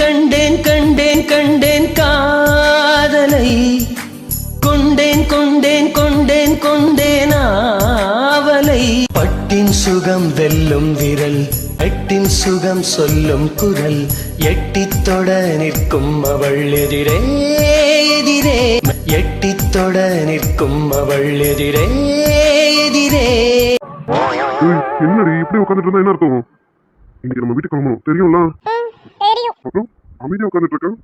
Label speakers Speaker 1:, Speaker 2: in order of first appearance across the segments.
Speaker 1: கண்டேன் கண்டேன் கண்டேன் காதலை கொண்டேன் கொண்டேன் கொண்டேன் கொண்டேன் ஆவலை பட்டின் சுகம் வெல்லும் விரல் எட்டின் சுகம் சொல்லும் குரல் எட்டித் தொட நிற்கும் அவள் எதிரே எதிரே எட்டித் தொட நிற்கும் அவள் எதிரே எதிரே.
Speaker 2: என்னடி இப்படி உட்காந்துட்டு இருந்தா என்ன அர்த்தம்? இன்னைக்கு நம்ம வீட்டுக்கு கிளம்பணும் தெரியும்ல? அப்புறம் அமைதியா உட்காந்துட்டு இருக்கேன்.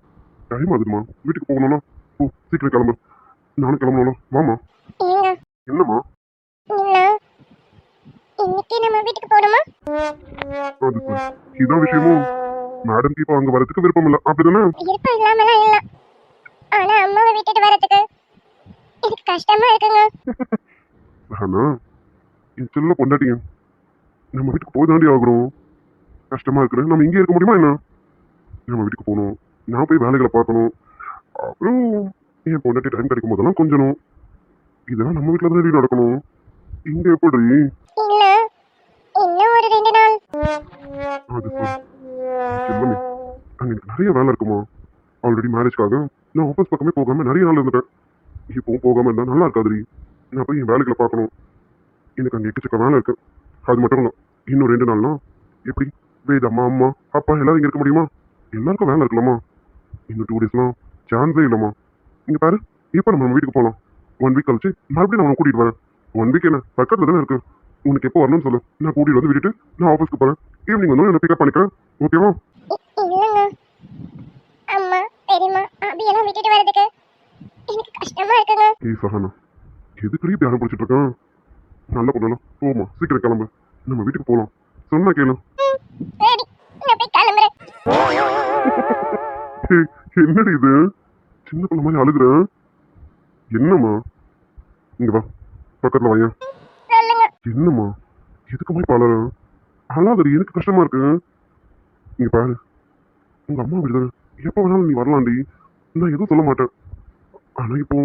Speaker 2: டைம் ஆகுதுமா, வீட்டுக்கு போகணும்னா ஓ சீக்கிரம் கிளம்பு. நானும் கிளம்பணும். வாமா. என்னம்மா?
Speaker 3: இன்னைக்கு நம்ம வீட்டுக்கு போணுமா?
Speaker 2: இதான் விஷயமும். மேடம் இப்ப அங்க வரதுக்கு விருப்பம் இல்ல, அப்படிதானே?
Speaker 3: விருப்பம் இல்லாமலாம் இல்ல, ஆனா அம்மாவை விட்டுட்டு வரதுக்கு எனக்கு கஷ்டமா இருக்குங்க.
Speaker 2: ஆனா என் செல்ல பொண்டாட்டிங்க நம்ம வீட்டுக்கு போய் தாண்டி ஆகணும். கஷ்டமா இருக்கிறேன், நம்ம இங்கே இருக்க முடியுமா என்ன? நம்ம வீட்டுக்கு போகணும், நான் போய் வேலைகளை பார்க்கணும், அப்புறம் என் பொண்டாட்டி டைம் கிடைக்கும் போதெல்லாம் கொஞ்சணும். இதெல்லாம் நம்ம வீட்டுல தான் நடக்கணும். இங்க எப்படி?
Speaker 3: இல்ல இன்னும் ஒரு 2 நாள்.
Speaker 2: அது செல்லமே, அங்க எனக்கு நிறைய வேலை இருக்குமா. ஆல்ரெடி மேரேஜ்க்காக நான் ஆஃபீஸ் பக்கமே போகாம நிறைய நாள் இருந்துட்டேன். இப்பவும் போகாம இருந்தா நல்லா இருக்காதுரி. நான் போய் என் வேலைகளை பார்க்கணும். எனக்கு அங்கே எக்கச்சக்க வேலை இருக்கு. அது மட்டும் இல்லை, இன்னும் 2 நாள்னா எப்படி வேத அம்மா அம்மா அப்பா எல்லாரும் இங்கே இருக்க முடியுமா? எல்லாருக்கும் வேலை இருக்கலாமா? இன்னும் 2 டேஸ்லாம் சான்ஸே இல்லைம்மா. இங்கே பாரு, இப்போ நம்ம வீட்டுக்கு போகலாம். 1 வீக் கழிச்சு மறுபடியும் நான் உன்னை கூட்டிகிட்டு வரேன். 1 வீக் என்ன பக்கத்தில் தானே இருக்கு. உனக்கு எப்போ வரணும்னு சொல்லு, நான் கூட்டிகிட்டு வந்து விட்டுட்டு நான் ஆஃபீஸ்க்கு போகிறேன். ஈவினிங் வந்து என்ன பிக்கப் பண்ணிக்கிறேன், ஓகேவா?
Speaker 3: இல்லங்க, அம்மா பெரியம்மா அப்படியெல்லாம் விட்டுட்டு வரதுக்கு எனக்கு கஷ்டமா இருக்குங்க.
Speaker 2: ஏய் சஹானா, எதுக்கு இப்படி அடம் பிடிச்சிட்டு இருக்கேன்? நல்ல பொண்ணலாம் போமா, சீக்கிரம் கிளம்பு, நம்ம வீட்டுக்கு போகலாம். சொன்னா கேளு.
Speaker 3: சரி, நான் போய் கிளம்புறேன்.
Speaker 2: என்னடி இது, சின்ன பிள்ளை மாதிரி அழுகுறேன். என்னம்மா? இங்க வா, பக்கத்துல வாயா.
Speaker 3: சொல்லுங்க.
Speaker 2: என்னம்மா எதுக்கு போய் பாலற? அழாதடி, எனக்கு கஷ்டமா இருக்கு. இங்க பாரு, உங்க அம்மா வீடுதானே, எப்ப வேணாலும் நீ வரலாண்டி. நான் எதுவும் சொல்ல மாட்டேன். ஆனா இப்போ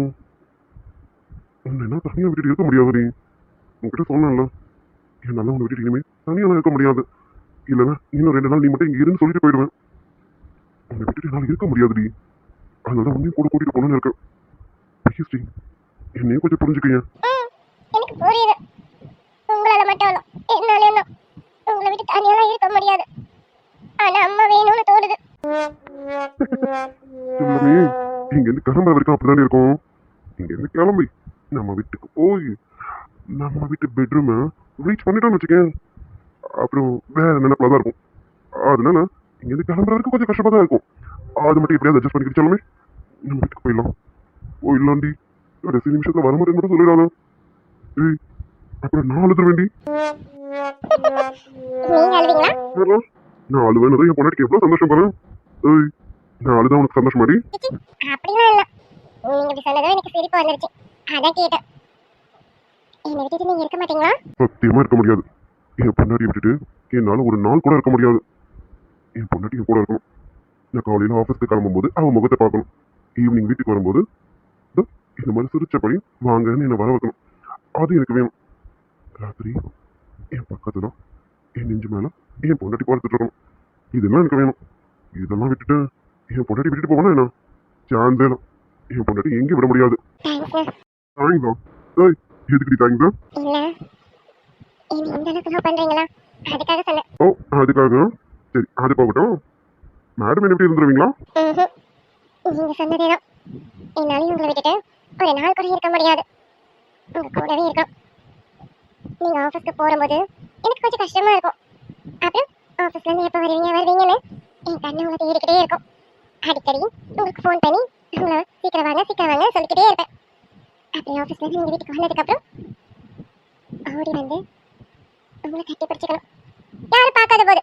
Speaker 2: உன்னை என்ன தனியா விட்டுட்டு இருக்க முடியாதுடி. உங்ககிட்ட சொன்னேன்ல, என்னால உன்னை விட்டுட்டு இனிமே தனியாலாம் இருக்க முடியாது. இல்லைன்னா இன்னும் 2 நாள் நீ மட்டும் இங்க இருந்து சொல்லிட்டு போயிடுவேன். உன்னை விட்டுட்டு என்னால இருக்க முடியாதுடி. அதனால உன்னையும் கூட கூட்டிட்டு போகணும்னு இருக்கேன். ப்ளீஸ் டி, என்னையும் கொஞ்சம் புரிஞ்சுக்கங்க.
Speaker 3: எனக்கு புரியுது, உங்களால மட்டும் இல்ல என்னால தான் உங்களை விட்டு தனியாலாம் இருக்க முடியாது. ஆனா அம்மா வேணும்னு தோணுது.
Speaker 2: எல்லாமே இங்க இருந்து கிளம்புற வரைக்கும் அப்படிதானே இருக்கும். இங்க இருந்து கிளம்பி நம்ம வீட்டுக்கு போய் நம்ம வீட்டு பெட்ரூமை ரீச் பண்ணிட்டோம்னு வச்சுக்கேன், அப்புறம் வேற நினைப்புல தான் இருக்கும். அதனால இங்க இருந்து கிளம்புற வரைக்கும் கொஞ்சம் கஷ்டமா தான் இருக்கும். அது மட்டும் எப்படியாவது அட்ஜஸ்ட் பண்ணிக்கிட்டாலுமே நம்ம வீட்டுக்கு போயிடலாம். போயிடலாண்டி. கடைசி நிமிஷத்துல வர மாதிரி மட்டும் சொல்லிடாத. ஏய், அப்புறம் நான் அழுதுற வேண்டி.
Speaker 3: நீங்க அழுவீங்களா?
Speaker 2: நான் அழுவேன், என் பொண்ணாட்டிக்கு எவ்வளவு சந்தோஷம் பாரு. ஏய், நான் அழுதா உனக்கு சந்தோஷமாடி?
Speaker 3: அப்படிலாம் இல்ல, நீங்க இப்படி சொன்னதும் எனக்கு சிரிப்பு வந்துருச்சு, அதான் கேட்டேன். என்னை விட்டுட்டு நீங்க இருக்க மாட்டீங்களா?
Speaker 2: சத்தியமா இருக்க முடியாது. என் பொண்டாட்டியை விட்டுட்டு என்னால ஒரு நாள் கூட இருக்க முடியாது. என் பொண்டாட்டி என் கூட இருக்கணும். நான் காலையில ஆஃபீஸ்க்கு கிளம்பும்போது அவன் முகத்தை பார்க்கணும். ஈவினிங் வீட்டுக்கு வரும்போது இந்த மாதிரி சிரிச்சபடி வாங்கன்னு என்னை வர வைக்கணும். அது எனக்கு வேணும். ராத்திரி என் பக்கத்துல என் நெஞ்சு மேல என் பொண்டாட்டி பார்த்துட்டு இருக்கணும். இதெல்லாம் எனக்கு வேணும். இதெல்லாம் விட்டுட்டு என் பொண்டாட்டி விட்டுட்டு போகணும் என்ன சான்ஸே இல்லை. என் பொண்டாட்டி எங்கேயும் விட முடியாது. தேங்க்ஸா? ஏய், எதுக்குடி தேங்க்ஸா?
Speaker 3: இல்ல, என்ன இந்த அளவுக்கு லவ் பண்றீங்களா அதுக்காக சொன்னேன்.
Speaker 2: ஓ, அதுக்காக? சரி, அது போகட்டும். மேடம் என்ன எப்படி இருந்துருவீங்களா?
Speaker 3: நீங்க சொன்னதேதான், என்னாலையும் உங்களை விட்டுட்டு ஒரு நாள் கூட இருக்க முடியாது. உங்க கூடவே இருக்கும். நீங்க ஆஃபீஸ்க்கு போகும்போது எனக்கு கொஞ்சம் கஷ்டமா இருக்கும். அப்புறம் ஆஃபீஸ்ல இருந்து எப்போ வருவீங்கன்னு என் கண்ணு உங்களை தேடிக்கிட்டே இருக்கும். அடிக்கடி உங்களுக்கு ஃபோன் பண்ணி உங்களை சீக்கிரம் வாங்க சொல்லிக்கிட்டே இருப்பேன். அப்படி ஆஃபீஸ்ல இருந்து நீங்க வீட்டுக்கு வந்ததுக்கப்புறம் ஓடி வந்து உங்களை கட்டி பிடிச்சிக்கணும், யாரும் பார்க்காத போது.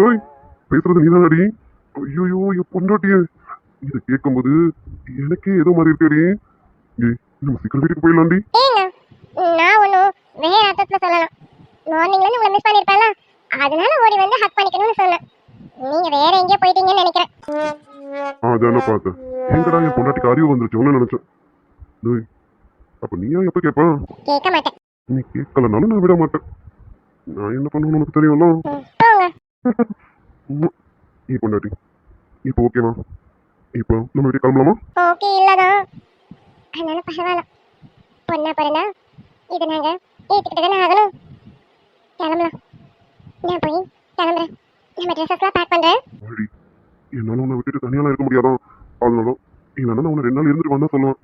Speaker 2: ஏய், பேசுறது நீதானடி? ஐயோ, என் பொண்டாட்டியே. இதை கேட்கும்போது எனக்கே ஏதோ மாதிரி இருக்கேடி. ஏய், நம்ம சீக்கிரம் வீட்டுக்கு போயிடலாண்டி.
Speaker 3: ஏங்க, நான் ஒன்றும் வேற அர்த்தத்தில் சொல்லலாம். மார்னிங்லேருந்து உங்களை மிஸ் பண்ணியிருப்பேன்ல, அதனால ஓடி வந்து ஹக் பண்ணிக்கணும்னு சொன்னேன். நீங்க வேற எங்கேயோ போயிட்டீங்கன்னு நினைக்கிறேன்.
Speaker 2: அதான பார்த்தேன். எங்கடா என் பொண்டாட்டிக்கு அறிவு வந்துருச்சோன்னு நினைச்சேன். ஏய், அப்ப நீயா எப்ப கேட்பா?
Speaker 3: கேட்க மாட்டேன்.
Speaker 2: நீ கேட்கலனாலும் நான் விட மாட்டேன். நான் என்ன பண்ணுவேன்னு உனக்கு தெரியும்ல.
Speaker 3: போங்க.
Speaker 2: நீ பொண்டாட்டி இப்போ ஓகேவா? இப்போ நம்ம வீட்டுக்கு கிளம்பலாமா?
Speaker 3: ஓகே இல்லதான், அதனால பரவாயில்ல. பொண்ணா பிறந்தா இதை நாங்க ஏத்துக்கிட்டு தானே ஆகணும். கிளம்பலாம். நான் போய் கிளம்புறேன். நம்ம ட்ரெஸ்ஸஸ்லாம் பேக் பண்றேன்.
Speaker 2: ஆல்ரெடி என்னால உன்னை விட்டுட்டு தனியாலாம் இருக்க முடியாதான். அதனால இல்லைன்னா நான் உன்னை 2 நாள் இருந்துட்டு வந்தா சொல்லுவேன்.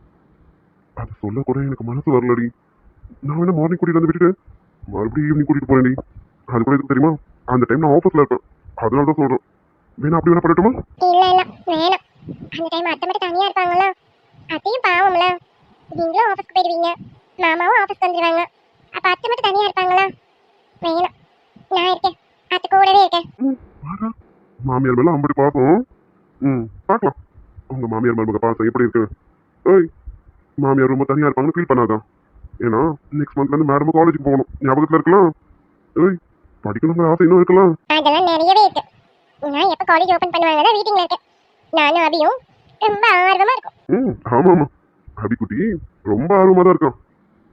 Speaker 2: அது சொல்ல கூட எனக்கு மனசு வரலடி. நான் வேணா மார்னிங் கூட்டிட்டு வந்து விட்டுட்டு மறுபடியும் ஈவினிங் கூட்டிட்டு போறேன்டி. அது கூட எதுக்கு தெரியுமா? அந்த டைம் நான் ஆஃபீஸ்ல இருப்பேன். அதனால தான் சொல்றேன். வேணா அப்படி வேணா பண்ணட்டுமா?
Speaker 3: இல்ல இல்ல வேணாம். அந்த டைம் அத்தை மட்டும் தனியா இருப்பாங்களா, அத்தையும் பாவம்ல. நீங்களும் ஆஃபீஸ்க்கு போயிடுவீங்க, மாமாவும் ஆஃபீஸ்க்கு வந்துடுவாங்க. அப்ப அத்தை மட்டும் தனியா இருப்பாங்களா? வேணாம், நான் இருக்கேன், அத்தை கூடவே இருக்கேன்.
Speaker 2: பாரா, மாமியார் மேல அம்படி பாப்போம். பார்க்கலாம் உங்க மாமியார் மருமக பாசம் எப்படி இருக்கு. ஏய், மாமியார் ரொம்ப தனியா இருப்பாங்கன்னு ஃபீல் பண்ணாதான். ஏன்னா நெக்ஸ்ட் மந்த்ல இருந்து மேடம் காலேஜுக்கு போகணும். ஞாபகத்துல இருக்கலாம். ஏய், படிக்கணுங்கிற ஆசை இன்னும் இருக்கலாம்.
Speaker 3: அதெல்லாம் நிறையவே இருக்கு. நான் எப்ப காலேஜ் ஓபன் பண்ணுவாங்க தான் வெயிட்டிங்ல இருக்கேன். நானும் அபியும் ரொம்ப ஆர்வமா இருக்கும்.
Speaker 2: ஆமா ஆமா, அபிக்குட்டி ரொம்ப ஆர்வமா தான் இருக்கான்.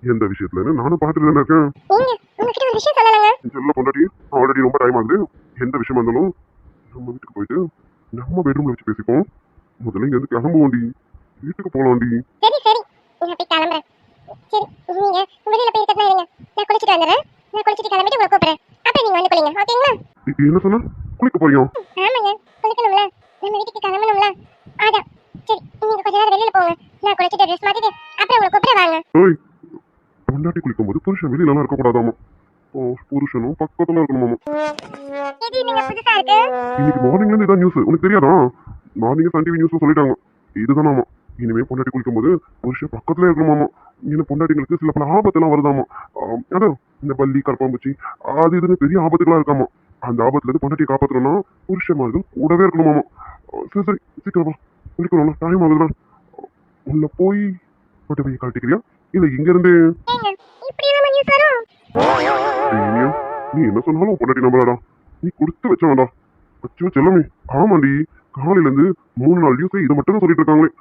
Speaker 2: எந்த விஷயத்துல நானும் பார்த்துட்டு தானே இருக்கேன்.
Speaker 3: நீங்க உங்ககிட்ட ஒரு விஷயம் சொல்லலாங்க.
Speaker 2: செல்ல பொண்டாட்டி, ஆல்ரெடி ரொம்ப டைம் ஆகுது. எந்த விஷயம் வந்தாலும் நம்ம வீட்டுக்கு போயிட்டு நம்ம பெட்ரூம்ல வச்சு பேசிப்போம். முதல்ல இங்க இருந்து கிளம்புவோண்டி, வீட்டுக்கு போலாம்டி.
Speaker 3: சரி சரி, நான் போய் கிளம்புறேன். சரி, நீங்க வெளியில போய் இருக்கதா இருங்க, நான் குளிச்சிட்டு வந்துடுறேன். நான் குளிச்சிட்டு கிளம்பிட்டு உங்களை கூப்பிடுறேன். அப்ப நீங்க வந்து குளிங்க, ஓகேங்களா?
Speaker 2: என்ன சொன்ன? குளிக்க போறியா?
Speaker 3: ஆமாங்க, குளிக்கணும்ல, நம்ம வீட்டுக்கு கிளம்பணும்ல. அதான். சரி, நீங்க கொஞ்ச நேரம் வெளியில போங்க, நான் குளிச்சிட்டு ட்ரெஸ் மாத்திட்டு அப்புறம் உங்களை கூப்பிட வாங்க.
Speaker 2: ஏய், பொண்டாட்டி குளிக்கும் போது புருஷன் வெளியில இருக்க கூடாதாமா. புருஷனும் பக்கத்துல இருக்கணுமாமா.
Speaker 3: இது நீங்க புதுசா இருக்கு.
Speaker 2: இன்னைக்கு மார்னிங்ல இருந்து இதான் நியூஸ். உனக்கு தெரியாதா? மார்னிங் சன் டிவி நியூஸ்ல சொல்லிட்டாங்க. இதுதானாமா, இனிமே பொண்டாட்டி குளிக்கும் போது புருஷன் பக்கத்துல இருக்கணுமாமா. இன்னும் பொண்டாட்டிங்களுக்கு சில பல ஆபத்தெல்லாம் வருதாமா. அதான் இந்த பள்ளி கரப்பாம்பூச்சி அது இதுன்னு பெரிய ஆபத்துக்கெல்லாம் இருக்காமா. அந்த ஆபத்துல இருந்து பொண்டாட்டியை காப்பாற்றணும்னா புருஷன்மார்கள் கூடவே இருக்கணுமாமா. சரி சரி, சீக்கிரம் வா, குளிக்கணும்ல, டைம் ஆகுதுதான். உள்ள போய் பொட்டவையை கழட்டிக்கிறியா இல்ல இங்க இருந்து?
Speaker 3: ஏங்க, இப்படி நம்ம நியூஸ் வரும்.
Speaker 2: இனியா, நீ என்ன சொன்னாலும் பொண்டாட்டி நம்பலாடா. நீ கொடுத்து வச்ச வேண்டாம். வச்சு செல்லமே. ஆமாண்டி, காலையில இருந்து 3 நாள் நியூஸ் இதை மட்டும் தான் சொல்லிட்டு இருக்காங்களே.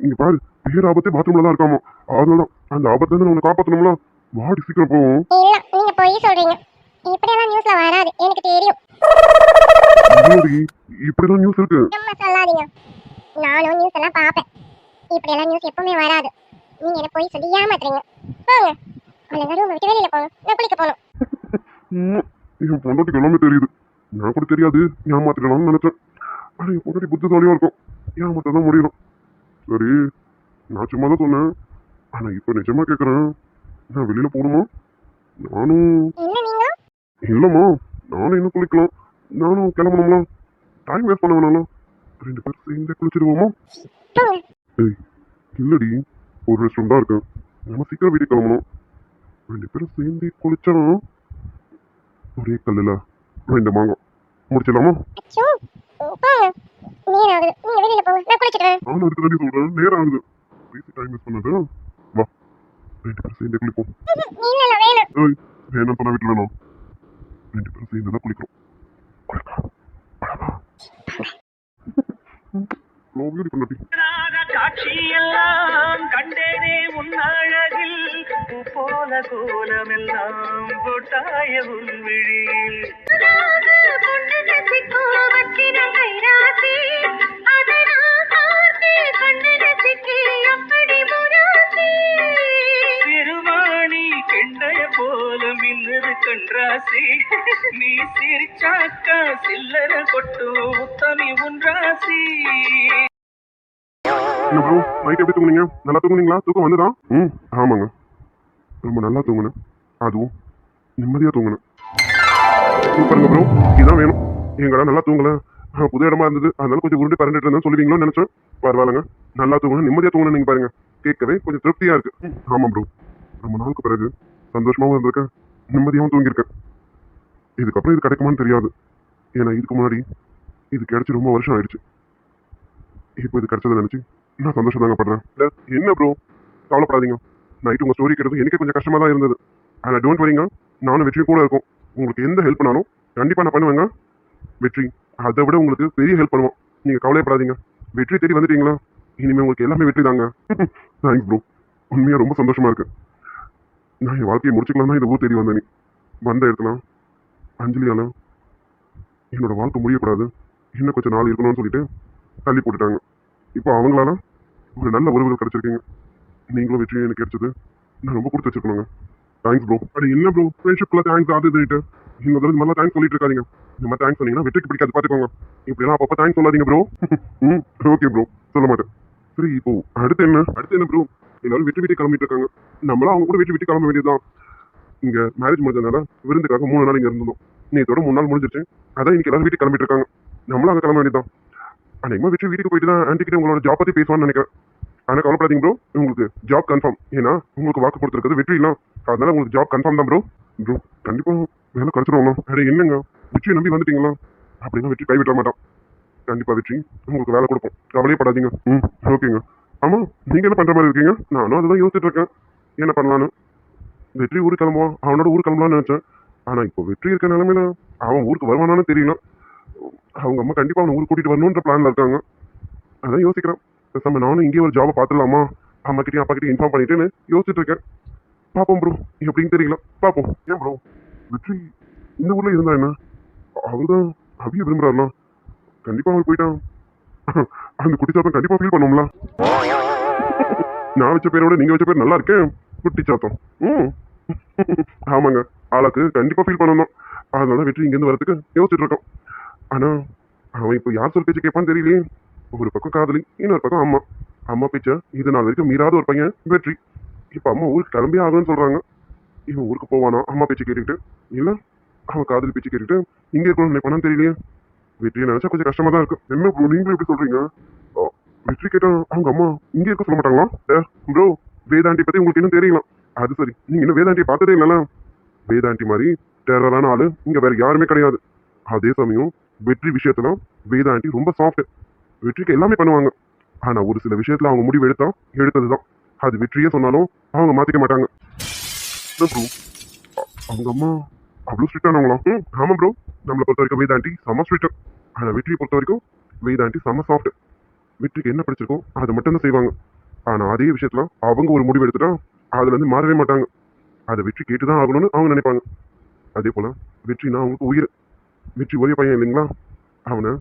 Speaker 2: இங்க பாரு, பேர் ஆபத்தே பாத்ரூம்ல தான் இருக்காமா. அதனால அந்த ஆபத்துல இருந்து உன்னை காப்பாத்தணும்ல. வாடி சீக்கிரம் போவோம்.
Speaker 3: இல்ல, நீங்க போய் சொல்றீங்க. இப்படியெல்லாம் நியூஸ்ல வராது, எனக்கு தெரியும்.
Speaker 2: இல்லடி, இப்படிதான் நியூஸ் இருக்கு.
Speaker 3: சும்மா சொல்லாதீங்க, நானும் நியூஸ் எல்லாம் பாப்பேன். இப்படியெல்லாம் நியூஸ் எப்பவுமே வராது. நீங்க என்ன போய் சொல்லி ஏமாத்துறீங்க. போங்க, ஒழுங்கா ரூம் விட்டு வெளியில போங்க, நான் குளிக்க போகணும்.
Speaker 2: என் பொண்டாட்டிக்கு எல்லாமே தெரியுது. நான் கூட தெரியாது ஏமாத்திடலாம்னு நினைச்சேன். ஆனா என் பொண்டாட்டி புத்திசாலியா இருக்கும், ஏமாத்த தான் முடியணும். சரி, நான் சும்மா தான் சொன்னேன். ஆனா இப்ப நிஜமா கேக்குறேன், நான் வெளியில போகணுமா? நானும்
Speaker 3: என்ன நீங்க?
Speaker 2: இல்லம்மா, நானும் இன்னும் குளிக்கலாம். நானும் கிளம்பணும்ல, டைம் வேஸ்ட் பண்ண வேணாம். 2 பேரும் சேர்ந்து குளிச்சிடுவோமா?
Speaker 3: போங்க.
Speaker 2: ஏய், இல்லடி, ஒரு ரெஸ்ட் ரூம் தான் இருக்கு. நம்ம சீக்கிரம் வீட்டுக்கு கிளம்பணும். 2 பேரும் சேர்ந்து குளிச்சா ஒரே கல்லுல 2 மாங்காய் முடிச்சிடலாமா?
Speaker 3: அச்சோ, போங்க. நேரம் ஆகுது, நீங்க வெளியில போங்க, நான் குளிச்சிட்டு வரேன்.
Speaker 2: நானும் அதுக்கு தாண்டி சொல்றேன், நேரம் ஆகுது. பேசி டைம் வேஸ்ட் பண்ணாத. வா, 2 பேரும் சேர்ந்து குளிப்போம்.
Speaker 3: இல்ல இல்ல வேணாம்.
Speaker 2: ஏய், வேணாம் சொன்னா வீட்டுல வேணும். 2 பேரும் சேர்ந்து தான் குளிக்கிறோம். லோவியடி பண்ணி
Speaker 1: காட்சியெல்லாம் கண்டேனே உன் அழகில், பூ போல கோலமெல்லாம் போட்டாய உன் விழியில். சிறுவாணி கெண்டைய போல மின்னது கண்ராசி, நீ சிரிச்சாக்கா சில்லற கொட்டு உத்தமி உன் ராசி.
Speaker 2: என்ன ப்ரோ, நைட் எப்படி தூங்குனீங்க? நல்லா தூங்குனீங்களா? தூக்கம் வந்துதா? ஆமாங்க, ரொம்ப நல்லா தூங்குனேன். அதுவும் நிம்மதியா தூங்குனேன். சூப்பருங்க ப்ரோ, இதான் வேணும். எங்கடா நல்லா தூங்கல, புது இடமா இருந்தது, அதனால கொஞ்சம் உருண்டு பரண்டுட்டு இருந்தேன் சொல்லுவீங்களோன்னு நினைச்சேன். பரவாயில்லங்க, நல்லா தூங்கணும், நிம்மதியா தூங்கணும். நீங்க பாருங்க, கேட்கவே கொஞ்சம் திருப்தியா இருக்கு. ஆமா ப்ரோ, ரொம்ப நாளுக்கு பிறகு சந்தோஷமாவும் இருந்திருக்கேன், நிம்மதியாகவும் தூங்கியிருக்கேன். இதுக்கப்புறம் இது கிடைக்குமான்னு தெரியாது. ஏன்னா இதுக்கு முன்னாடி இது கிடைச்சி ரொம்ப வருஷம் ஆயிடுச்சு. இப்போ இது கிடைச்சதை நினைச்சு நான் சந்தோஷம் தாங்க படுறேன். இல்ல என்ன ப்ரோ, கவலைப்படாதீங்க. நைட் உங்க ஸ்டோரி கேட்டது எனக்கு கொஞ்சம் கஷ்டமா தான் இருந்தது. ஆனால் டோன்ட் வரிங்க, நானும் வெற்றி கூட இருக்கும். உங்களுக்கு எந்த ஹெல்ப் பண்ணாலும் கண்டிப்பா நான் பண்ணுவேங்க. வெற்றி அதை விட உங்களுக்கு பெரிய ஹெல்ப் பண்ணுவோம். நீங்க கவலைப்படாதீங்க. வெற்றி தேடி வந்துட்டீங்களா, இனிமே உங்களுக்கு எல்லாமே வெற்றி தாங்க. தேங்க்ஸ் ப்ரோ, உண்மையா ரொம்ப சந்தோஷமா இருக்கு. நான் என் வாழ்க்கையை முடிச்சுக்கலாம் தான் இந்த ஊர் தேடி வந்தேன். வந்த இடத்துல அஞ்சலியால என்னோட வாழ்க்கை முடியக்கூடாது, இன்னும் கொஞ்சம் நாள் இருக்கணும்னு சொல்லிட்டு தள்ளி போட்டுட்டாங்க. இப்போ அவங்களால ஒரு நல்ல உறவுகள் கிடைச்சிருக்கீங்க. நீங்களும் வெற்றி எனக்கு கிடைச்சது நான் ரொம்ப கொடுத்து வச்சிருக்கணுங்க. Thanks bro. அது என்ன ப்ரோ ஃப்ரெண்ட்ஷிப்ல தேங்க்ஸ் அது இதுட்டு இந்த தடவை நல்லா தேங்க்ஸ் சொல்லிட்டு இருக்காதீங்க. இந்த மாதிரி தேங்க்ஸ் சொன்னீங்கன்னா வெற்றிக்கு பிடிக்காது பார்த்துக்கோங்க. இப்படிலாம் அப்பப்போ தேங்க்ஸ் சொல்லாதீங்க ப்ரோ. ம் ஓகே ப்ரோ, சொல்ல மாட்டேன். சரி இப்போ அடுத்து என்ன ப்ரோ? எல்லாரும் வெற்றி வீட்டுக்கு கிளம்பிட்டு இருக்காங்க. நம்மளும் அவங்க கூட வெற்றி வீட்டுக்கு கிளம்ப வேண்டியதுதான். இங்க மேரேஜ் முடிஞ்சதுனால விருந்துக்காக 3 நாள் இங்க இருந்தோம். நேத்தோட 3 நாள் முடிஞ்சிருச்சு. அதான் இன்னைக்கு எல்லாரும் வீட்டுக்கு கிளம்பிட்டு இருக்காங்க. நம்மளும் அங்கே கிளம்ப வேண்டியதுதான். அன்னைக்குமா வெற்றி வீட்டுக்கு போயிட்டு தான் ஆன்டி கிட்ட உங்களோட ஜாப் பத்தி பேசுவான்னு நினைக்கிறேன். ஆனால் கவலைப்படாதீங்க ப்ரோ, உங்களுக்கு ஜாப் கன்ஃபார்ம். ஏன்னா உங்களுக்கு வாக்கு கொடுத்துருக்கிறது வெற்றிலாம், அதனால உங்களுக்கு ஜாப் கன்ஃபார்ம் தான் ப்ரோ. ப்ரோ கண்டிப்பாக வேலை கிடைச்சிருவாங்க. அட என்னங்க வெற்றியை நம்பி வந்துட்டீங்களா? அப்படின்னா வெற்றி கைவிட மாட்டான். கண்டிப்பாக வெற்றி உங்களுக்கு வேலை கொடுப்போம், கவலையே படாதீங்க. ஓகேங்க. ஆமாம் நீங்கள் என்ன பண்ணுற மாதிரி இருக்கீங்க? நானும் அதுதான் யோசிச்சுட்டு இருக்கேன், என்ன பண்ணலான்னு. வெற்றி ஊருக்கு கிளம்புவான், அவனோட ஊருக்கு கிளம்பலான்னு நினச்சேன். ஆனால் இப்போ வெற்றி இருக்க நிலைமையில அவன் ஊருக்கு வருவானான்னு தெரியல. அவங்க அம்மா கண்டிப்பாக அவனை ஊருக்கு கூட்டிகிட்டு வரணுன்ற பிளானில் இருக்காங்க. அதான் யோசிக்கிறேன், பேசாம நானும் இங்கே ஒரு ஜாபை பார்த்துடலாமா, அம்மா கிட்டயும் அப்பா கிட்டயும் இன்ஃபார்ம் பண்ணிட்டுன்னு யோசிச்சுட்டு இருக்கேன். பார்ப்போம் ப்ரோ, எப்படின்னு தெரியல, பார்ப்போம். ஏன் ப்ரோ வெற்றி இந்த ஊர்ல இருந்தா என்ன? அவர் தான் அவிய விரும்புறாருலாம், கண்டிப்பா அவர் போயிட்டான். அந்த குட்டி சாத்தம் கண்டிப்பா ஃபீல் பண்ணும்ல. நான் வச்ச பேரோட நீங்க வச்ச பேர் நல்லா இருக்கேன், குட்டி சாத்தம். ஆமாங்க, ஆளாக்கு கண்டிப்பா ஃபீல் பண்ணணும். அதனால வெற்றி இங்கேருந்து வரதுக்கு யோசிச்சுட்டு இருக்கோம். ஆனா அவன் இப்போ யார் சொல் பேச்சு கேட்பான்னு தெரியலையே. ஒரு பக்கம் காதலி, இன்னொரு பக்கம் அம்மா. அம்மா பேச்ச இது நாள் வரைக்கும் மீறாத ஒரு பையன் வெற்றி. இப்போ அம்மா ஊருக்கு கிளம்பி ஆகுன்னு சொல்றாங்க. இவன் ஊருக்கு போவானா அம்மா பேச்சு கேட்டுக்கிட்டு, இல்ல அவன் காதலி பேச்சு கேட்டுட்டு இங்கே இருக்கணும்னு நினைப்பானான்னு தெரியலையே. வெற்றியை நினைச்சா கொஞ்சம் கஷ்டமா தான் இருக்கு. என்ன ப்ரோ நீங்களும் எப்படி சொல்றீங்க? வெற்றி கேட்டா அவங்க அம்மா இங்கே இருக்க சொல்ல மாட்டாங்களா? ப்ரோ வேதாண்டி பத்தி உங்களுக்கு இன்னும் தெரியல. அது சரி, நீங்க இன்னும் வேதாண்டியை பார்த்ததே இல்லைல்ல. வேதாண்டி மாதிரி டெரரான ஆளு இங்க வேற யாருமே கிடையாது. அதே சமயம் வெற்றி விஷயத்துல வேதாண்டி ரொம்ப சாஃப்ட். வெற்றிக்கு எல்லாமே பண்ணுவாங்க. ஆனா ஒரு சில விஷயத்துல அவங்க முடிவு எடுத்ததுதான். அது வெற்றியே சொன்னாலும் அவங்க மாத்திக்க மாட்டாங்க. ப்ரோ அவங்க அம்மா அவ்வளவு ஸ்ட்ரிக்டானவங்களா? ஆமா ப்ரோ, நம்மளை பொறுத்த வரைக்கும் வேதாண்டி செம ஸ்ட்ரிக்ட். ஆனா வெற்றியை பொறுத்த வரைக்கும் வேதாண்டி செம சாஃப்ட். வெற்றிக்கு என்ன பிடிச்சிருக்கோ அதை மட்டும் தான் செய்வாங்க. ஆனா அதே விஷயத்துல அவங்க ஒரு முடிவு எடுத்துட்டா அதுல இருந்து மாறவே மாட்டாங்க. அதை வெற்றி கேட்டுதான் ஆகணும்னு அவங்க நினைப்பாங்க. அதே போல வெற்றினா அவங்களுக்கு உயிர். வெற்றி ஒரே பையன் இல்லைங்களா, அவனை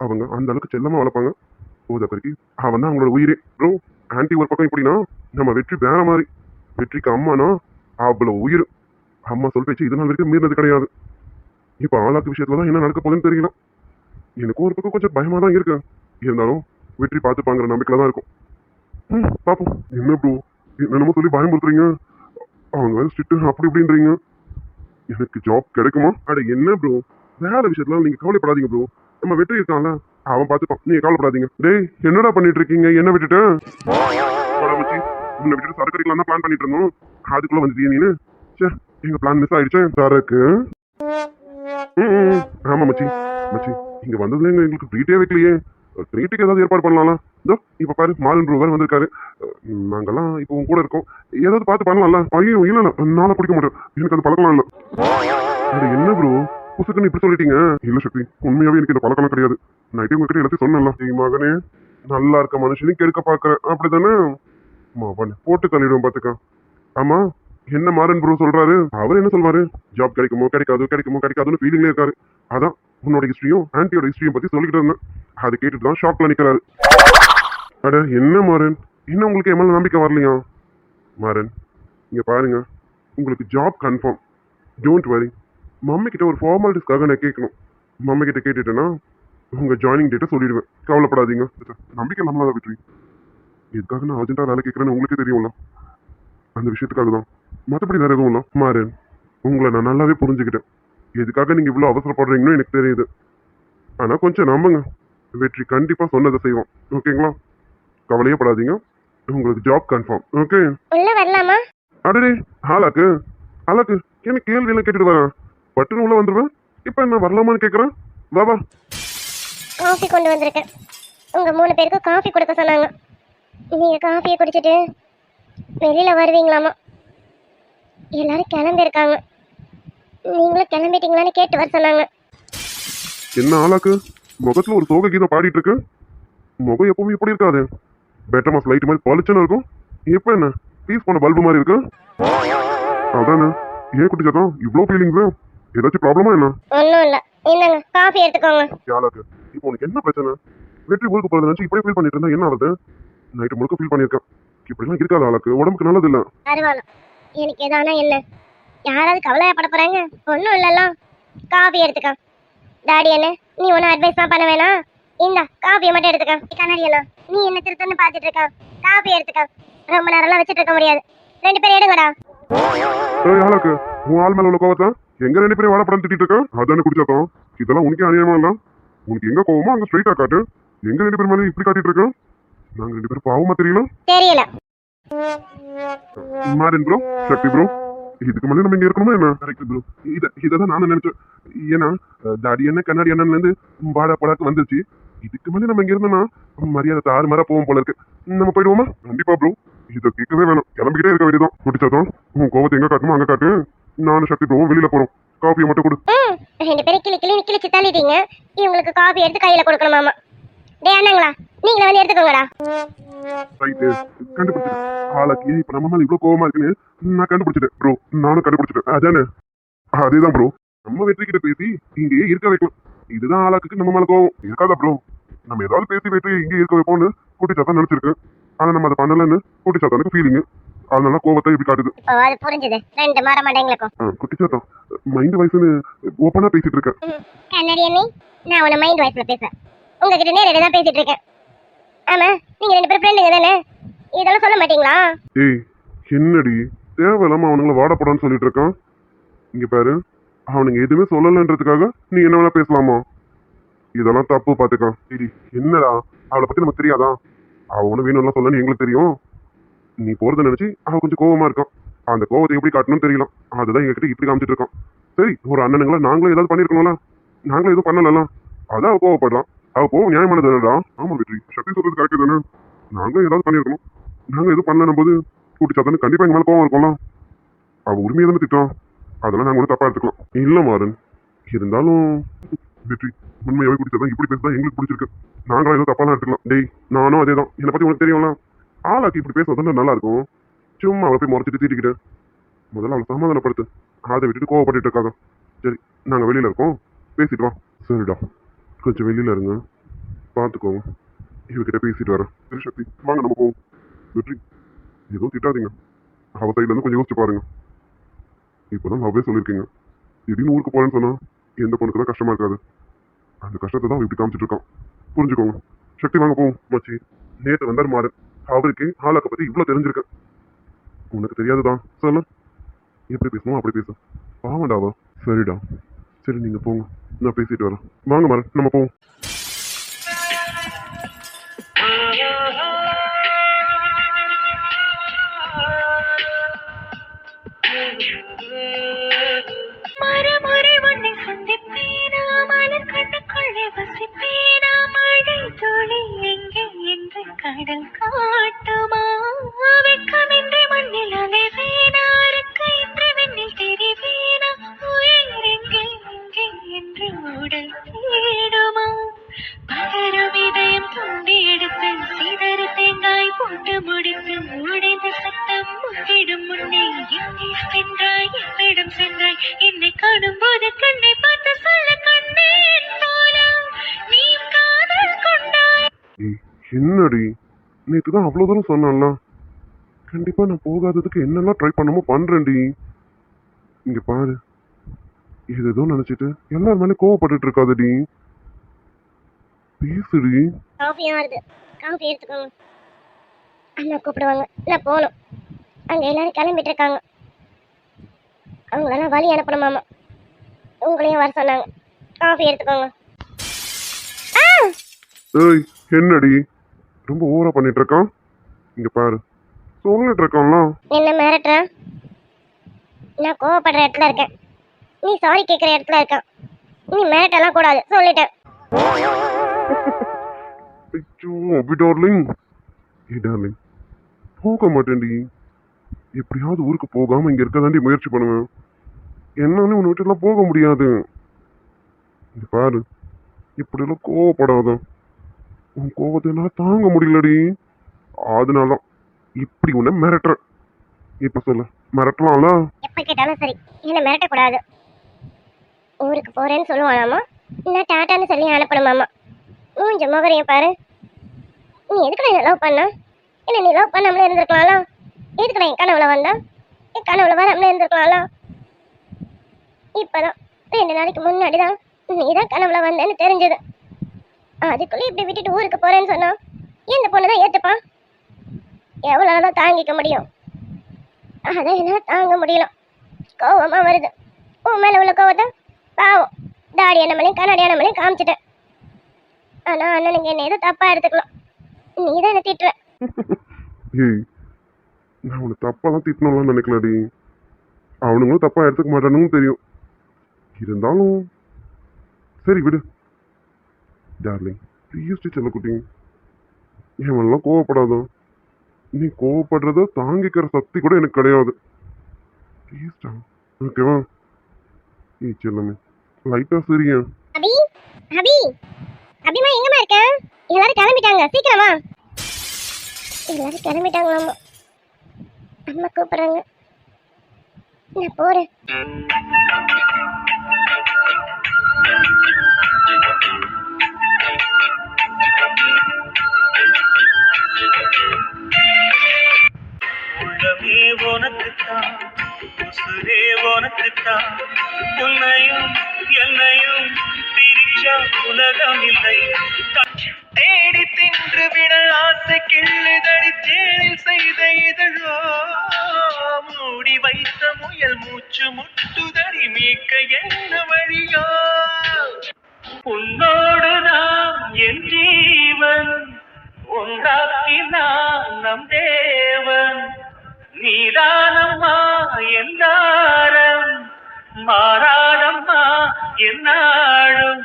Speaker 2: அவங்க அந்த அளவுக்கு செல்லமா வளர்ப்பாங்க. போதப்பருக்கு அவன் தான் அவங்களோட உயிரே. ப்ரோ ஆன்டி ஒரு பக்கம் இப்படின்னா நம்ம வெற்றி வேற மாதிரி. வெற்றிக்கு அம்மானா அவ்வளவு உயிர். அம்மா சொல் பேச்சு இது நாள் வரைக்கும் மீறினது கிடையாது. இப்போ ஆளாக்கு விஷயத்துலதான் என்ன நடக்க போகுதுன்னு தெரியல. எனக்கும் ஒரு பக்கம் கொஞ்சம் பயமா தான் இருக்கு. இருந்தாலும் வெற்றி பார்த்துப்பாங்கிற நம்பிக்கையில தான் இருக்கும். பாப்போம். என்ன ப்ரோ என்னமோ சொல்லி பயமுறுத்துறீங்க? அவங்க வேலை ஸ்ட்ரிக்ட் அப்படி இப்படின்றீங்க. எனக்கு ஜாப் கிடைக்குமா? அட என்ன ப்ரோ, வேற விஷயத்துல நீங்க கவலைப்படாதீங்க ப்ரோ. நம்ம வெற்றி இருக்கான்ல, அவன் பார்த்துப்பான், நீங்க கவலைப்படாதீங்க. டேய் என்னடா பண்ணிட்டு இருக்கீங்க? என்ன விட்டுட்டு உன்னை விட்டுட்டு சரக்கு அடிக்கலாம் தான் பிளான் பண்ணிட்டு இருந்தோம். அதுக்குள்ள வந்துட்டீங்க நீனு. சே எங்க பிளான் மிஸ் ஆயிடுச்சு. சரக்கு ஆமா மச்சி. மச்சி இங்க வந்ததுல எங்களுக்கு ட்ரீட்டே வைக்கலையே. ட்ரீட்டுக்கு ஏதாவது ஏற்பாடு பண்ணலாம். இதோ இப்ப பாரு மாலன் ப்ரூவர் வந்திருக்காரு. நாங்கெல்லாம் இப்போ உங்க கூட இருக்கோம், ஏதாவது பார்த்து பண்ணலாம்ல. ஐயோ இல்ல என்னால பிடிக்க மாட்டேன், எனக்கு அது பழக்கலாம் இல்ல. அது என்ன ப்ரோ புசுக்குன்னு இப்படி சொல்லிட்டீங்க? இல்ல சக்தி, உண்மையாவே எனக்கு இந்த பழக்கம் கிடையாது. நைட்டு உங்ககிட்ட எல்லாத்தையும் சொன்னேன்ல. மகனே நல்லா இருக்க மனுஷனையும் கெடுக்க பாக்குறேன் அப்படித்தானே? போட்டு தள்ளிடுவோம் பாத்துக்க. ஆமா என்ன மாறன் ப்ரோ சொல்றாரு? அவர் என்ன சொல்வாரு? ஜாப் கிடைக்குமோ கிடைக்காதுன்னு ஃபீலிங்ல இருக்காரு. அதான் உன்னோட ஹிஸ்டரியும் ஆன்டியோட ஹிஸ்டரியும் பத்தி சொல்லிக்கிட்டு இருந்தேன். அதை கேட்டுட்டு தான் ஷாக்ல நிக்கிறாரு. அட என்ன மாறன், இன்னும் உங்களுக்கு என் மேல நம்பிக்கை வரலையா? மாறன் இங்க பாருங்க, உங்களுக்கு job confirm. Don't worry. Mummy கிட்ட ஒரு ஃபார்மாலிட்டிஸ்க்காக நான் கேட்கணும். மம்மி கிட்ட கேட்டுட்டேன்னா உங்க ஜாயினிங் டேட்டை சொல்லிடுவேன். கவலைப்படாதீங்க. நம்பிக்கை நம்மளால வெற்றி. இதுக்காக நான் அர்ஜென்ட்டா வேலை கேட்கறேன்னு உங்களுக்கே தெரியும்ல. அந்த விஷயத்துக்காக தான், மற்றபடி வேற எதுவும் இல்லை. மாறன் உங்களை நான் நல்லாவே புரிஞ்சுக்கிட்டேன். எதுக்காக நீங்க இவ்வளவு அவசரப்படுறீங்கன்னு எனக்கு தெரியுது. ஆனா கொஞ்சம் நம்புங்க, வெற்றி கண்டிப்பா சொன்னதை செய்வோம். ஓகேங்களா? கவலையே படாதீங்க, உங்களுக்கு ஜாப் கன்ஃபார்ம். ஓகே
Speaker 3: உள்ள வரலாமா?
Speaker 2: அடடே ஆளாக்கு என்ன கேள்வி எல்லாம் கேட்டுட்டு வரேன், பட்டுன்னு உள்ள வந்துருவேன். இப்ப என்ன வரலாமான்னு கேக்குறேன். வா
Speaker 3: காஃபி கொண்டு வந்திருக்கேன். உங்க 3 பேருக்கும் காஃபி கொடுக்க சொன்னாங்க. நீங்க காஃபியை குடிச்சிட்டு வெளியில வருவீங்களாமா. எல்லாரும் கிளம்பி இருக்காங்க, நீங்களும் கிளம்பிட்டீங்களான்னு கேட்டு வர சொன்னாங்க.
Speaker 2: என்ன ஆளாக்கு முகத்துல ஒரு சோக கீதம் பாடிட்டு இருக்கு. முகம் எப்பவுமே இப்படி இருக்காது, பெட்டர் லைட் மாதிரி பளிச்சுன்னு இருக்கும். இப்ப என்ன பீஸ் பண்ண பல்பு மாதிரி இருக்கு. அதானே ஏன் குட்டி சத்தம் இவ்வளோ ஃபீலிங்ஸ்? ஏதாச்சும் ப்ராப்ளமா என்ன?
Speaker 3: ஒன்றும் இல்லை, என்னங்க காஃபி எடுத்துக்கோங்க.
Speaker 2: ஆளாக்கு இப்போ உனக்கு என்ன பிரச்சனை? வெற்றி ஊருக்கு போறதை நினைச்சு இப்படியே ஃபீல் பண்ணிட்டு இருந்தா என்ன ஆகுது? நைட்டு முழுக்க ஃபீல் பண்ணியிருக்கேன். இப்படிலாம் இருக்காத ஆளுக்கு உடம்புக்கு நல்லது இல்ல.
Speaker 3: அருவாளம் எனக்கு எதானா என்ன யாராவது கவலையப்பட போறாங்க? ஒன்றும் இல்லலாம். காஃபி எடுத்துக்க. டாடி என்ன நீ ஒன்றும் அட்வைஸ் தான் பண்ண வேணாம். இந்த காஃபியை மட்டும் எடுத்துக்க. கண்ணாடி எல்லாம் நீ என்ன திருத்தன்னு பார்த்துட்டு இருக்க. காஃபி எடுத்துக்க. ரொம்ப நேரம்லாம் வச்சுட்டு இருக்க முடியாது. 2 பேரும் எடுங்கடா.
Speaker 2: ஏய் ஆளுக்கு உன் ஆள் மேல உள்ள கோவத்தை எங்க 2 பேரும் வாழப்படம் திட்டிட்டு இருக்க? அதானே குடிச்சாத்தோம். இதெல்லாம் உனக்கே அநியாயமா இல்ல? உனக்கு எங்க கோவமோ அங்க ஸ்ட்ரைட்டா காட்டு. எங்க 2 பேரும் மேலே இப்படி காட்டிட்டு இருக்க? நாங்க 2 பேரும் பாவமா தெரியல?
Speaker 3: தெரியல.
Speaker 2: மாறின் ப்ரோ, சக்தி ப்ரோ, இதுக்கு மேலே நம்ம இங்க இருக்கணுமா என்ன? Correct bro. இதான் நானும் நினைச்சேன். ஏன்னா தாடி என்ன கண்ணாடி அண்ணன்ல இருந்து வாடா படாக்கு வந்துருச்சு. இதுக்கு மேலே நம்ம இங்க இருந்தோம்னா மரியாதை தாறுமாறா போவோம் போல இருக்கு. நம்ம போயிடுவோமா? கண்டிப்பா ப்ரோ. இதை கேட்கவே வேணும். கிளம்பிக்கிட்டே இருக்க வேண்டியதான். குடிச்சாதான் உன் கோவத்தை எங்க காட்டுமோ அங்க காட்டு. நானும் சக்தி ப்ரோவும் வெளியில போறோம். காஃபியை மட்டும் கொடு.
Speaker 3: 2 பேரும் கிளிச்சு தள்ளிட்டீங்க. இவங்களுக்கு காஃபி எடுத்து கையில கொடுக்கணுமாமா. டேய் அண்ணங்களா நீங்களே வந்து எடுத்துக்கோங்கடா.
Speaker 2: ரைட்டு கண்டுபிடிச்சிட்டேன். ஆளுக்கு இப்ப நம்ம மேல இவ்வளவு கோவமா இருக்குன்னு நான் கண்டுபிடிச்சிட்டேன் ப்ரோ. நானும் கண்டுபிடிச்சிட்டேன். அதானே? அதேதான் ப்ரோ. நம்ம வெற்றி கிட்ட பேசி இங்கேயே இருக்க வைக்கலாம். இதுதான் ஆளாக்கு நம்ம மேல கோவம் இருக்காதா ப்ரோ? நம்ம ஏதாவது பேசி வெற்றி இங்கே இருக்க வைப்போம்னு கூட்டி சாத்தான் நினைச்சிருக்கு. ஆனா நம்ம அதை பண்ணலன்னு கூட்டி சாத்தானுக்கு ஃபீலிங். அதனால கோவத்தை இப்படி காட்டுது.
Speaker 3: அது புரிஞ்சுது. 2 மாற மாட்டேங்களுக்கும்.
Speaker 2: குட்டி சாத்தான் மைண்ட் வயசுன்னு ஓப்பனா பேசிட்டு இருக்கேன்.
Speaker 3: கண்ணாடி அண்ணி நான் உன மைண்ட் வாய்ஸ்ல பேசுறேன். உங்ககிட்ட நேரடியா தான் பேசிட்டு இருக்கேன். ஆமா நீங்க 2 பேரும் ஃப்ரெண்டுங்க தானே? இதெல்லாம் சொல்ல மாட்டீங்களா?
Speaker 2: ஏய் என்னடி தேவையில்லாம அவனுங்களை வாடப்படான்னு சொல்லிட்டு இருக்கான். இங்க பாரு, அவனுங்க எதுவுமே சொல்லலன்றதுக்காக நீ என்ன வேணா பேசலாமா? இதெல்லாம் தப்பு பாத்துக்கா. சரி என்னடா அவளை பத்தி நமக்கு தெரியாதா? அவ ஒண்ணு வேணும்லாம் சொல்லன்னு எங்களுக்கு தெரியும். நீ போறத நினைச்சு அவ கொஞ்சம் கோவமா இருக்கான். அந்த கோவத்தை எப்படி காட்டணும்னு தெரியல. அதுதான் எங்ககிட்ட இப்படி காமிச்சிட்டு இருக்கான். சரி ஒரு அண்ணனுங்களா நாங்களும் ஏதாவது பண்ணிருக்கணும்ல. நாங்களும் எதுவும் பண்ணலாம். அதான் அவ கோவப்படுறான். அவ கோவம் நியாயமானதுடா. ஆமா வெற்றி, சக்தி சொல்றது கரெக்ட் தானே. நாங்களும் ஏதாவது பண்ணிருக்கணும். நாங்க எதுவும் பண்ணலாம் போது கூட்டி சாத்தானு கண்டிப்பா எங்க மேல கோவம் இருக்கும்ல. அவ உரிமையை தானே திட்டம். அதெல்லாம் நாங்க ஒன்றும் தப்பா எடுத்துக்கலாம். இல்ல மாறன், இருந்தாலும் வெற்றி உண்மையாவே குடிச்சதான் இப்படி பேசுதான் எங்களுக்கு பிடிச்சிருக்கு. நாங்களும் ஏதோ தப்பாலாம் எடுத்துக்கலாம். டேய் நானும் அதே தான். என்னை பத்தி உனக்கு தெரியும்ல. ஆளாக்கி இப்படி பேசுறதுன்னு நல்லா இருக்கும். சும்மா அவளை போய் முறைச்சிட்டு தீட்டிக்கிட்டு முதல்ல அவளை சமாதானப்படுத்து. அதை விட்டுட்டு கோவப்பட்டு இருக்காங்க. சரி நாங்க வெளியில இருக்கோம், பேசிட்டு வா. சரிடா கொஞ்சம் வெளியில இருங்க, பாத்துக்கோங்க. இவகிட்ட பேசிட்டு வரேன். சரி சக்தி வாங்க நம்ம போவோம். வெற்றி எதுவும் திட்டாதீங்க. அவ சைட்ல இருந்து கொஞ்சம் யோசிச்சு பாருங்க. இப்போதான் லவ்வே சொல்லியிருக்கீங்க. திடீர்னு ஊருக்கு போறேன்னு சொன்னா எந்த பொண்ணுக்கு தான் கஷ்டமா இருக்காது. அந்த கஷ்டத்தை தான் இப்படி காமிச்சிட்டு இருக்கான். புரிஞ்சுக்கோங்க. சக்தி வாங்க போவோம். மச்சி நேற்று வந்தார் மாறு. அவருக்கு ஆளாக்க பத்தி இவ்வளவு தெரிஞ்சிருக்கு. உனக்கு தெரியாதுதான் சொல்ல. எப்படி பேசணும் அப்படி பேச பாவண்டாவா. சரிடா சரி நீங்க போங்க, நான் பேசிட்டு வரேன். வாங்க மாறு நம்ம போவோம்.
Speaker 4: மறுமுறை உன்னை சந்திப்பேனா, மலர் கண்ணுக்குள்ளே வசிப்பேனா, மழை துளி எங்கே என்று கடல் காட்டுமா, வெட்கமின்றி மண்ணில் அலைவேனா, இன்றி விண்ணில் தெரிவேனா, உயிர் எங்கே எங்கே என்று உடல் தேடுமா, பகரும் இதயம் தூண்டி எடுத்து சிதறு தேங்காய் போட்டு முடித்து உடைந்த சத்தம் முங்கிடும் முன்னே எங்கே சென்றாய் என்னிடம் சென்றாய், என்னை காணும் போது கண்ணை பார்த்து சொல்ல கண்ணேன் போல நீ காதல் கொண்டாய்.
Speaker 2: என்னடி நேற்று தான் அவ்வளவு தூரம் சொன்னான்ல. கண்டிப்பா நான் போகாததுக்கு என்னெல்லாம் ட்ரை பண்ணமோ பண்றேன்டி. இங்க பாரு, ஏதோ நினைச்சிட்டு எல்லாரும் மேலே கோவப்பட்டுட்டு இருக்காதடி. பேசுடி.
Speaker 3: காஃபியா வருது. காஃபி எடுத்துக்கோங்க. அண்ணா கூப்பிடுவாங்க. நான் போகணும். அங்கே எல்லாரும் கிளம்பிட்டு இருக்காங்க. அவங்களெல்லாம் வழி அனுப்பணுமாமா. உங்களையும் வர சொன்னாங்க. காஃபி எடுத்துக்கோங்க.
Speaker 2: ஏய் என்னடி ரொம்ப ஓவரா பண்ணிட்டு இருக்கான். இங்க பாரு சொல்லிட்டு இருக்கான்ல.
Speaker 3: என்ன மிரட்டுற? நான் கோவப்படுற இடத்துல இருக்கேன். நீ சாரி கேட்குற இடத்துல இருக்கான். நீ மிரட்டெல்லாம் கூடாது சொல்லிட்டேன்.
Speaker 2: அபி டார்லிங், ஏ டார்லிங் போக மாட்டேன்டி. எப்படியாவது ஊருக்கு போகாம இங்க இருக்கதாண்டி முயற்சி பண்ணுவேன். என்னாலும் உன்னை விட்டுலாம் போக முடியாது. இங்க பாரு இப்படியெல்லாம் கோவப்படாத. உன் கோவத்தை என்னால தாங்க முடியலடி. அதனால இப்படி உன்னை மிரட்டுற. இப்ப சொல்ல மிரட்டலாம்ல.
Speaker 3: எப்ப கேட்டாலும் சரி என்ன மிரட்டக்கூடாது. ஊருக்கு போறேன்னு சொல்லுவானாமா, இல்லை டாட்டான்னு சொல்லி அனுப்பணுமாமா. மூஞ்ச முகரையும் பாரு. நீ எதுக்குடா என்ன லவ் பண்ண? என்ன நீ லவ் பண்ணாமலே இருந்திருக்கலாம்ல? எதுக்குடா என் கனவுல வந்தா? என் கனவுல வராமலே இருந்திருக்கலாம்ல? இப்பதான் 2 நாளைக்கு முன்னாடி தான் நீ தான் கனவுல வந்தேன்னு தெரிஞ்சது. அதுக்குள்ளே இப்படி விட்டுட்டு ஊருக்கு போறேன்னு சொன்னா எந்த பொண்ணு தான் ஏத்துப்பான்? எவ்வளவுதான் தாங்கிக்க முடியும்? அதான் என்னால தாங்க முடியல. கோவமா வருது. உன் மேல உள்ள கோவத்தை பாவம் தாடி அண்ணமலையும் கண்ணாடி அண்ணமலையும் காமிச்சிட்டேன். ஆனா அண்ணனுங்க என்ன ஏதோ தப்பா எடுத்துக்கலாம். நீ தான் என்ன திட்டுற.
Speaker 2: ஏய், நான் உன்னை தப்பாலாம் திட்டணும்லாம் நினைக்கலடி. அவனுங்களும் தப்பா எடுத்துக்க மாட்டானுன்னு தெரியும். இருந்தாலும் சரி விடு டார்லிங். ப்ளீஸ் செல்லக்குட்டி, இவன்லாம் கோவப்படாதோ. நீ கோவப்படுறத தாங்கிக்கிற சக்தி கூட எனக்கு கிடையாது. ப்ளீஸ்டா, ஓகேவா? ஏய் செல்லமே, லைட்டா சரியா?
Speaker 3: அபி அபி அபிமா எங்கம்மா இருக்க? எல்லாரும் கிளம்பிட்டாங்க, சீக்கிரமா. எல்லாரும் கிளம்பிட்டாங்களாமா. அம்மா கூப்பிடுறாங்க, நான் போறேன்.
Speaker 1: உள்ளமே உனக்குத்தான், உசுரே உனக்குத்தான். உன்னையும் என்னையும் பிரிச்சா உலகம் இல்லை. தேடி தின்று விட ஆசை கிள்ளுதடி தேனில் செய்த இதழோ. மூடி வைத்த முயல் மூச்சு முட்டுதடி மீட்க என்ன வழியோ. உன்னோடுதான் என் ஜீவன், ஒன்றாக்கினான் நம் தேவன். நீதானம்மா என் தாரம், மாறாதம்மா என்னாடும்.